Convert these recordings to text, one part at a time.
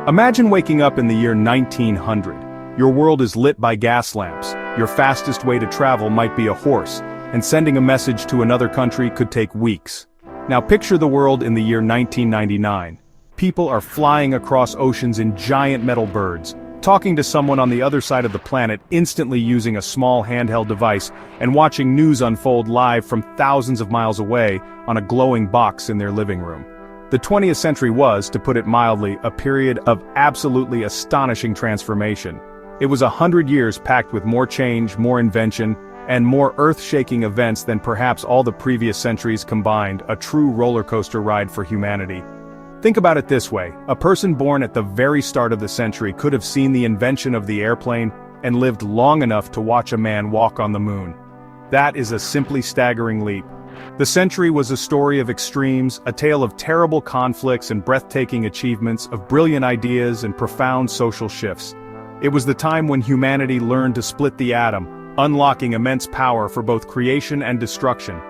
Imagine waking up in the year 1900. Your world is lit by gas lamps, your fastest way to travel might be a horse, and sending a message to another country could take weeks. Now picture the world in the year 1999. People are flying across oceans in giant metal birds, talking to someone on the other side of the planet instantly using a small handheld device, and watching news unfold live from thousands of miles away on a glowing box in their living room. The 20th century was, to put it mildly, a period of absolutely astonishing transformation. It was 100 years packed with more change, more invention, and more earth-shaking events than perhaps all the previous centuries combined, a true roller coaster ride for humanity. Think about it this way, a person born at the very start of the century could have seen the invention of the airplane and lived long enough to watch a man walk on the moon. That is a simply staggering leap. The century was a story of extremes, a tale of terrible conflicts and breathtaking achievements, of brilliant ideas and profound social shifts. It was the time when humanity learned to split the atom, unlocking immense power for both creation and destruction.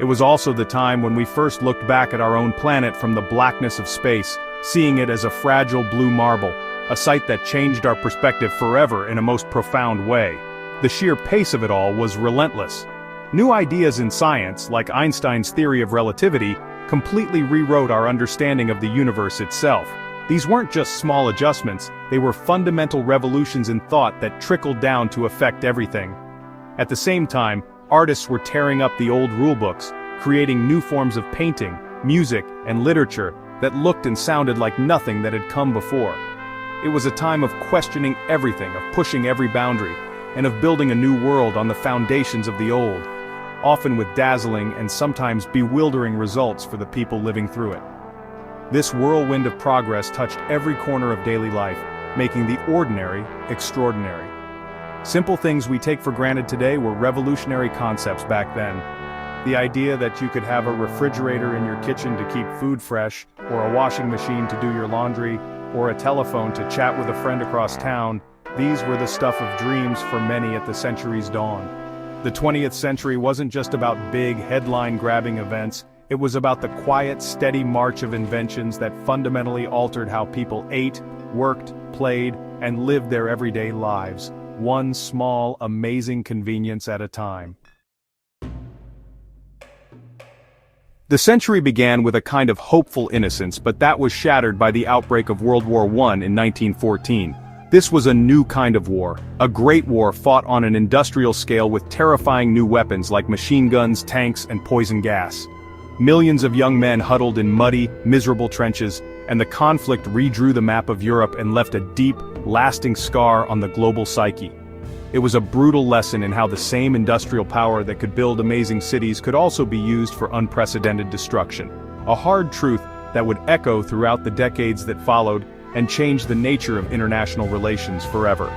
It was also the time when we first looked back at our own planet from the blackness of space, seeing it as a fragile blue marble, a sight that changed our perspective forever in a most profound way. The sheer pace of it all was relentless. New ideas in science, like Einstein's theory of relativity, completely rewrote our understanding of the universe itself. These weren't just small adjustments, they were fundamental revolutions in thought that trickled down to affect everything. At the same time, artists were tearing up the old rulebooks, creating new forms of painting, music, and literature that looked and sounded like nothing that had come before. It was a time of questioning everything, of pushing every boundary, and of building a new world on the foundations of the old, often with dazzling and sometimes bewildering results for the people living through it. This whirlwind of progress touched every corner of daily life, making the ordinary extraordinary. Simple things we take for granted today were revolutionary concepts back then. The idea that you could have a refrigerator in your kitchen to keep food fresh, or a washing machine to do your laundry, or a telephone to chat with a friend across town, these were the stuff of dreams for many at the century's dawn. The 20th century wasn't just about big, headline-grabbing events, it was about the quiet, steady march of inventions that fundamentally altered how people ate, worked, played, and lived their everyday lives. One small, amazing convenience at a time. The century began with a kind of hopeful innocence, but that was shattered by the outbreak of World War I in 1914. This was a new kind of war, a great war fought on an industrial scale with terrifying new weapons like machine guns, tanks, and poison gas. Millions of young men huddled in muddy, miserable trenches, and the conflict redrew the map of Europe and left a deep, lasting scar on the global psyche. It was a brutal lesson in how the same industrial power that could build amazing cities could also be used for unprecedented destruction. A hard truth that would echo throughout the decades that followed and change the nature of international relations forever.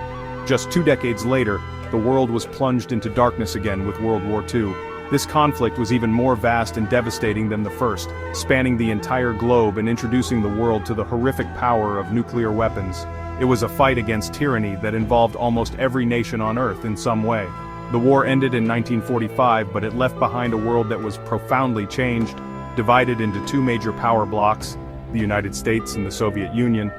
Just 2 decades later, the world was plunged into darkness again with World War II. This conflict was even more vast and devastating than the first, spanning the entire globe and introducing the world to the horrific power of nuclear weapons. It was a fight against tyranny that involved almost every nation on Earth in some way. The war ended in 1945, but it left behind a world that was profoundly changed, divided into 2 major power blocs, the United States and the Soviet Union,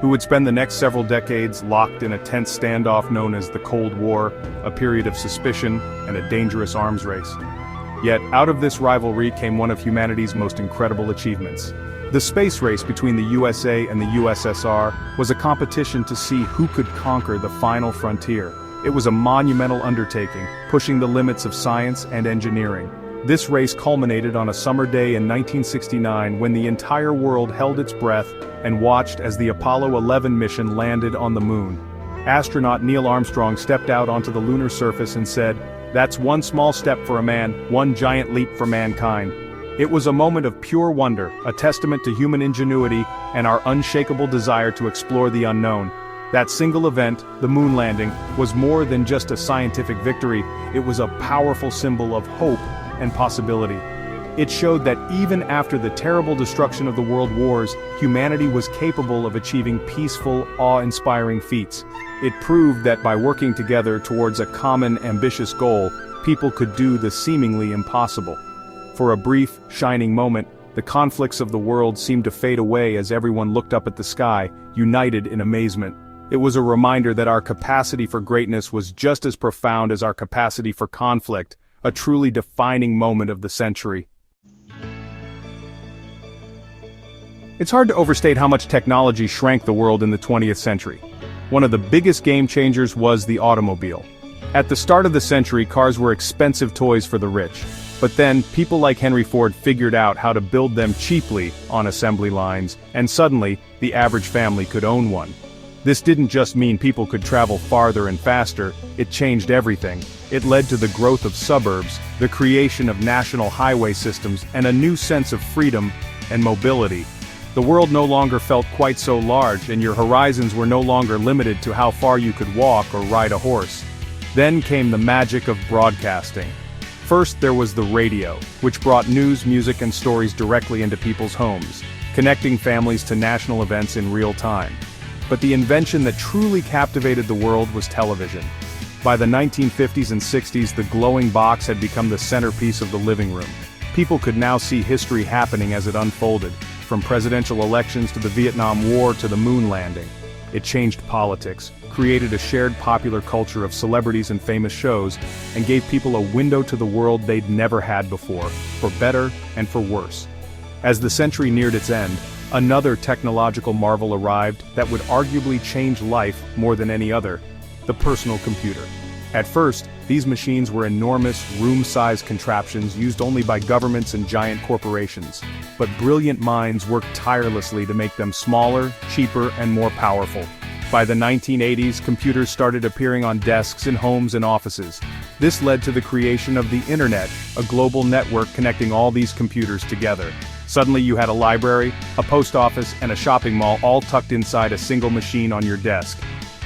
who would spend the next several decades locked in a tense standoff known as the Cold War, a period of suspicion and a dangerous arms race. Yet, out of this rivalry came one of humanity's most incredible achievements. The space race between the USA and the USSR was a competition to see who could conquer the final frontier. It was a monumental undertaking, pushing the limits of science and engineering. This race culminated on a summer day in 1969 when the entire world held its breath and watched as the Apollo 11 mission landed on the moon. Astronaut Neil Armstrong stepped out onto the lunar surface and said, "That's one small step for a man, one giant leap for mankind." It was a moment of pure wonder, a testament to human ingenuity and our unshakable desire to explore the unknown. That single event, the moon landing, was more than just a scientific victory, it was a powerful symbol of hope and possibility. It showed that even after the terrible destruction of the world wars, humanity was capable of achieving peaceful, awe-inspiring feats. It proved that by working together towards a common, ambitious goal, people could do the seemingly impossible. For a brief, shining moment, the conflicts of the world seemed to fade away as everyone looked up at the sky, united in amazement. It was a reminder that our capacity for greatness was just as profound as our capacity for conflict, a truly defining moment of the century. It's hard to overstate how much technology shrank the world in the 20th century. One of the biggest game changers was the automobile. At the start of the century, cars were expensive toys for the rich. But then, people like Henry Ford figured out how to build them cheaply on assembly lines, and suddenly, the average family could own one. This didn't just mean people could travel farther and faster, it changed everything. It led to the growth of suburbs, the creation of national highway systems, and a new sense of freedom and mobility. The world no longer felt quite so large, and your horizons were no longer limited to how far you could walk or ride a horse. Then came the magic of broadcasting. First there was the radio, which brought news, music, and stories directly into people's homes, connecting families to national events in real time. But the invention that truly captivated the world was television. By the 1950s and 60s, the glowing box had become the centerpiece of the living room. People could now see history happening as it unfolded, from presidential elections to the Vietnam War to the moon landing. It changed politics, created a shared popular culture of celebrities and famous shows, and gave people a window to the world they'd never had before, for better and for worse. As the century neared its end, another technological marvel arrived that would arguably change life more than any other: the personal computer. At first, these machines were enormous, room-sized contraptions used only by governments and giant corporations. But brilliant minds worked tirelessly to make them smaller, cheaper, and more powerful. By the 1980s, computers started appearing on desks in homes and offices. This led to the creation of the Internet, a global network connecting all these computers together. Suddenly you had a library, a post office, and a shopping mall all tucked inside a single machine on your desk.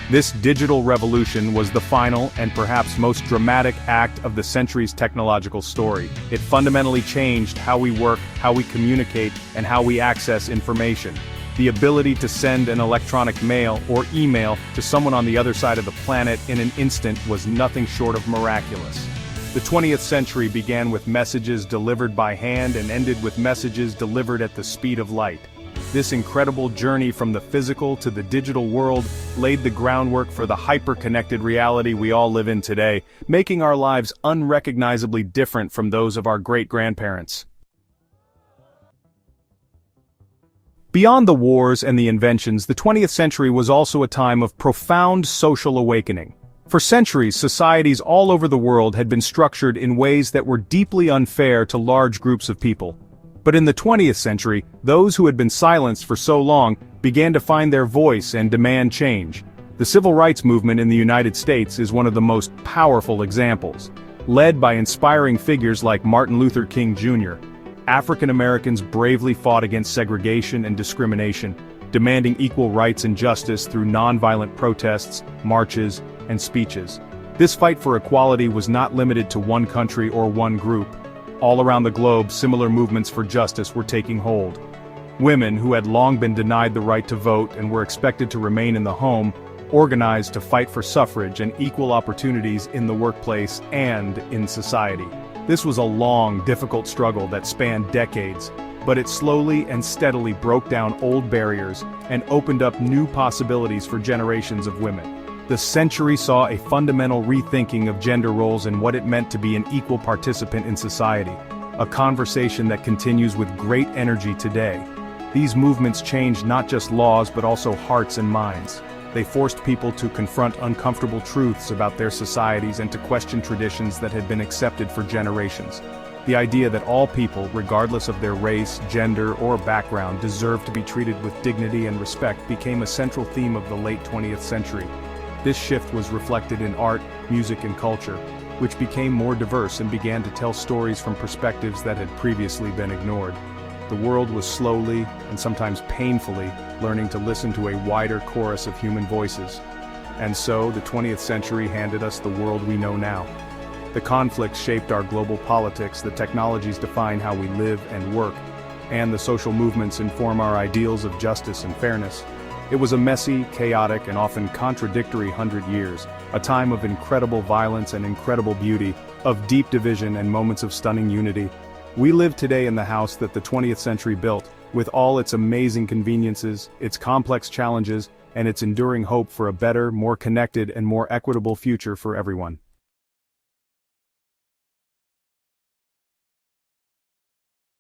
This digital revolution was the final and perhaps most dramatic act of the century's technological story. It fundamentally changed how we work, how we communicate, and how we access information. The ability to send an electronic mail or email to someone on the other side of the planet in an instant was nothing short of miraculous. The 20th century began with messages delivered by hand and ended with messages delivered at the speed of light. This incredible journey from the physical to the digital world laid the groundwork for the hyper-connected reality we all live in today, making our lives unrecognizably different from those of our great-grandparents. Beyond the wars and the inventions, the 20th century was also a time of profound social awakening. For centuries, societies all over the world had been structured in ways that were deeply unfair to large groups of people. But in the 20th century, those who had been silenced for so long began to find their voice and demand change. The civil rights movement in the United States is one of the most powerful examples. Led by inspiring figures like Martin Luther King Jr., African Americans bravely fought against segregation and discrimination, demanding equal rights and justice through nonviolent protests, marches, and speeches. This fight for equality was not limited to one country or one group. All around the globe, similar movements for justice were taking hold. Women, who had long been denied the right to vote and were expected to remain in the home, organized to fight for suffrage and equal opportunities in the workplace and in society. This was a long, difficult struggle that spanned decades, but it slowly and steadily broke down old barriers and opened up new possibilities for generations of women. The century saw a fundamental rethinking of gender roles and what it meant to be an equal participant in society, a conversation that continues with great energy today. These movements changed not just laws but also hearts and minds. They forced people to confront uncomfortable truths about their societies and to question traditions that had been accepted for generations. The idea that all people, regardless of their race, gender, or background, deserve to be treated with dignity and respect became a central theme of the late 20th century. This shift was reflected in art, music, and culture, which became more diverse and began to tell stories from perspectives that had previously been ignored. The world was slowly, and sometimes painfully, learning to listen to a wider chorus of human voices. And so, the 20th century handed us the world we know now. The conflicts shaped our global politics, the technologies define how we live and work, and the social movements inform our ideals of justice and fairness. It was a messy, chaotic, and often contradictory 100 years, a time of incredible violence and incredible beauty, of deep division and moments of stunning unity. We live today in the house that the 20th century built, with all its amazing conveniences, its complex challenges, and its enduring hope for a better, more connected and more equitable future for everyone.